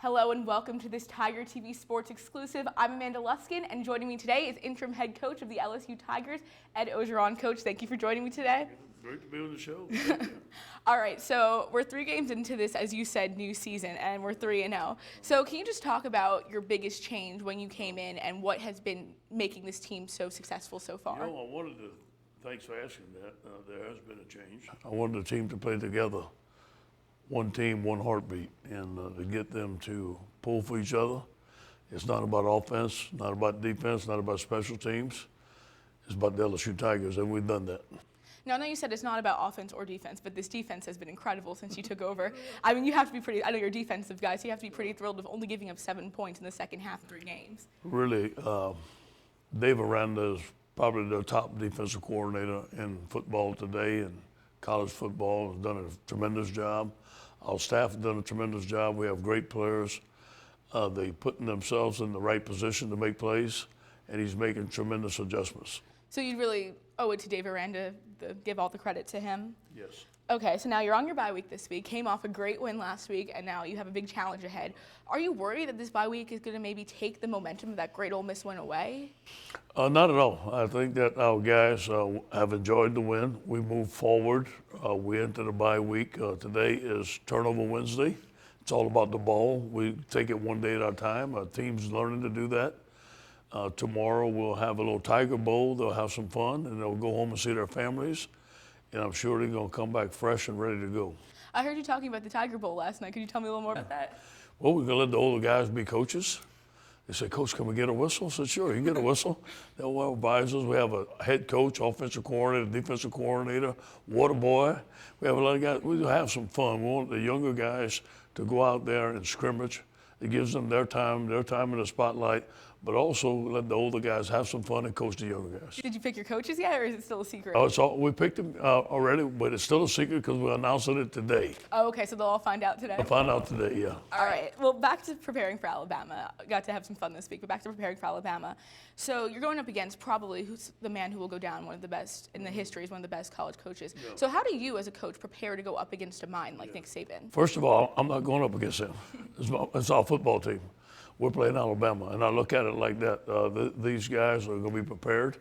Hello and welcome to this Tiger TV Sports exclusive. I'm Amanda Lusskin, and joining me today is interim head coach of the LSU Tigers, Orgeron. Coach, thank you for joining me today. Great to be on the show. All right, so we're 3 games into this, as you said, new season, and we're 3-0. So can you just talk about your biggest change when you came in and what has been making this team so successful so far? You know, I wanted to, thanks for asking that. There has been a change. I wanted the team to play together, one team, one heartbeat, and to get them to pull for each other. It's not about offense, not about defense, not about special teams. It's about the LSU Tigers, and we've done that. Now, I know you said it's not about offense or defense, but this defense has been incredible since you took over. I mean, you have to be pretty, I know you're a defensive guy, so you have to be pretty thrilled with only giving up 7 points in the second half of 3 games. Really, Dave Aranda is probably the top defensive coordinator in football today, and college football has done a tremendous job. Our staff has done a tremendous job. We have great players. They're putting themselves in the right position to make plays, and he's making tremendous adjustments. So you really owe it to Dave Aranda to give all the credit to him? Yes. Okay, so now you're on your bye week this week, came off a great win last week, and now you have a big challenge ahead. Are you worried that this bye week is going to maybe take the momentum of that great Ole Miss win away? Not at all. I think that our guys have enjoyed the win. We move forward. We enter the bye week. Today is Turnover Wednesday. It's all about the ball. We take it one day at a time. Our team's learning to do that. Tomorrow we'll have a little Tiger Bowl. They'll have some fun, and they'll go home and see their families. And I'm sure they're going to come back fresh and ready to go. I heard you talking about the Tiger Bowl last night. Could you tell me a little more about that? Well, we're going to let the older guys be coaches. They said, Coach, can we get a whistle? I said, sure, you can get a whistle. They'll have advisors. We have a head coach, offensive coordinator, defensive coordinator, water boy. We have a lot of guys. We'll have some fun. We want the younger guys to go out there and scrimmage. It gives them their time in the spotlight, but also let the older guys have some fun and coach the younger guys. Did you pick your coaches yet, or is it still a secret? Oh, we picked them already, but it's still a secret because we're announcing it today. Oh, okay, so they'll all find out today? They'll find out today, yeah. All right, well, back to preparing for Alabama. Got to have some fun this week, but back to preparing for Alabama. So you're going up against probably who's the man who will go down, one of the best in the history, is one of the best college coaches. Yeah. So how do you, as a coach, prepare to go up against a mind like Nick Saban? First of all, I'm not going up against him. It's our football team. We're playing Alabama, and I look at it like that. These guys are going to be prepared.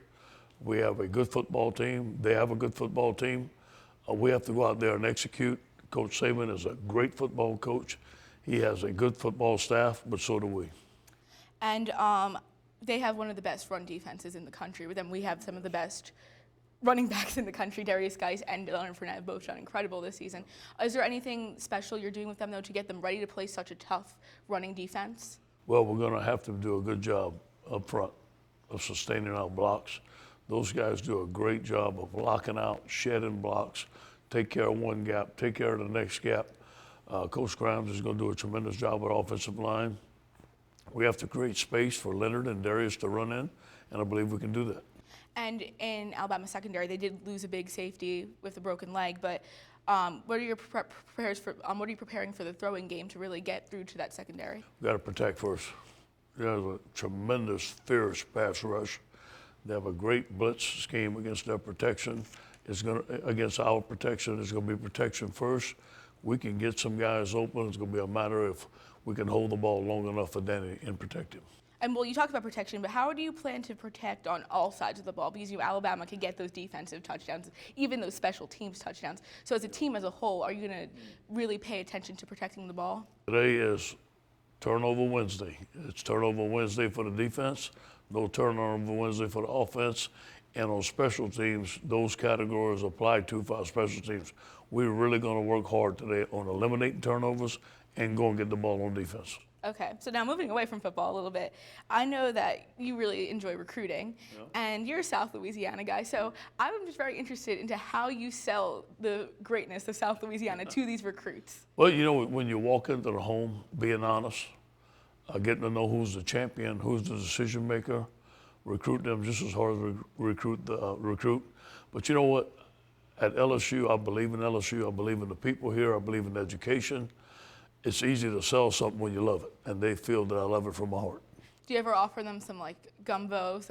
We have a good football team. They have a good football team. We have to go out there and execute. Coach Saban is a great football coach. He has a good football staff, but so do we. And they have one of the best run defenses in the country. With them, we have some of the best running backs in the country. Darius Geis and Leonard Fournette have both done incredible this season. Is there anything special you're doing with them, though, to get them ready to play such a tough running defense? Well, we're going to have to do a good job up front of sustaining our blocks. Those guys do a great job of locking out, shedding blocks, take care of one gap, take care of the next gap. Coach Grimes is going to do a tremendous job with offensive line. We have to create space for Leonard and Darius to run in, and I believe we can do that. And in Alabama secondary, they did lose a big safety with a broken leg, but what are you preparing for the throwing game to really get through to that secondary? We've got to protect first. There's a tremendous, fierce pass rush. They have a great blitz scheme against their protection. Against our protection, it's going to be protection first. We can get some guys open. It's going to be a matter if we can hold the ball long enough for Danny and protect him. And well, you talked about protection, but how do you plan to protect on all sides of the ball? Because Alabama can get those defensive touchdowns, even those special teams touchdowns. So as a team as a whole, are you going to really pay attention to protecting the ball? Today is Turnover Wednesday. It's Turnover Wednesday for the defense, no Turnover Wednesday for the offense. And on special teams, those categories apply to for our special teams. We're really going to work hard today on eliminating turnovers and go and get the ball on defense. Okay, so now moving away from football a little bit, I know that you really enjoy recruiting, and you're a South Louisiana guy, so I'm just very interested into how you sell the greatness of South Louisiana to these recruits. Well, you know, when you walk into the home, being honest, getting to know who's the champion, who's the decision maker, recruit them just as hard as recruit the recruit. But you know what? At LSU, I believe in LSU. I believe in the people here. I believe in education. It's easy to sell something when you love it, and they feel that I love it from my heart. Do you ever offer them some like gumbo,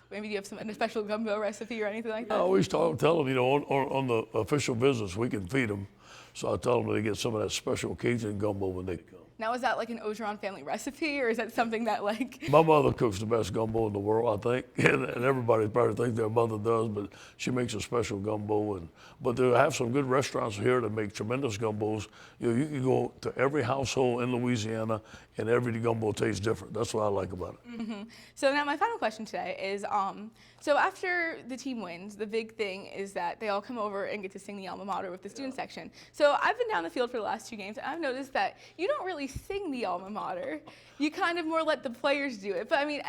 maybe you have a special gumbo recipe or anything like that? I always tell them, you know, on the official business, we can feed them. So I tell them they get some of that special Cajun gumbo when they come. Now, is that like an Orgeron family recipe, or is that something that like? My mother cooks the best gumbo in the world, I think, and everybody probably thinks their mother does, but she makes a special gumbo. But they have some good restaurants here that make tremendous gumbos. You can go to every household in Louisiana, and every gumbo tastes different. That's what I like about it. So now my final question today is, so after the team wins, the big thing is that they all come over and get to sing the Alma Mater with the student section. So I've been down the field for the last 2 games, and I've noticed that you don't really sing the Alma Mater. You kind of more let the players do it. But I mean,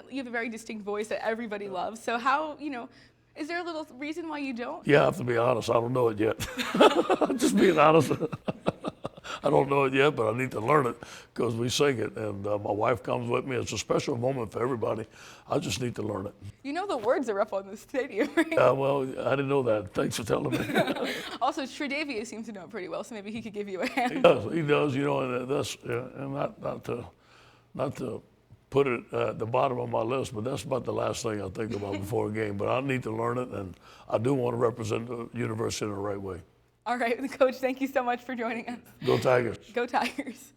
you have a very distinct voice that everybody loves. So how, is there a little reason why you don't? Yeah, I have to be honest, I don't know it yet. Just being honest. I don't know it yet, but I need to learn it because we sing it, and my wife comes with me. It's a special moment for everybody. I just need to learn it. You know the words are up on the stadium, right? Well, I didn't know that. Thanks for telling me. Also, Tre'Davious seems to know it pretty well, so maybe he could give you a hand. He does, and that's and not to put it at the bottom of my list, but that's about the last thing I think about before a game. But I need to learn it, and I do want to represent the university in the right way. All right, Coach, thank you so much for joining us. Go Tigers. Go Tigers.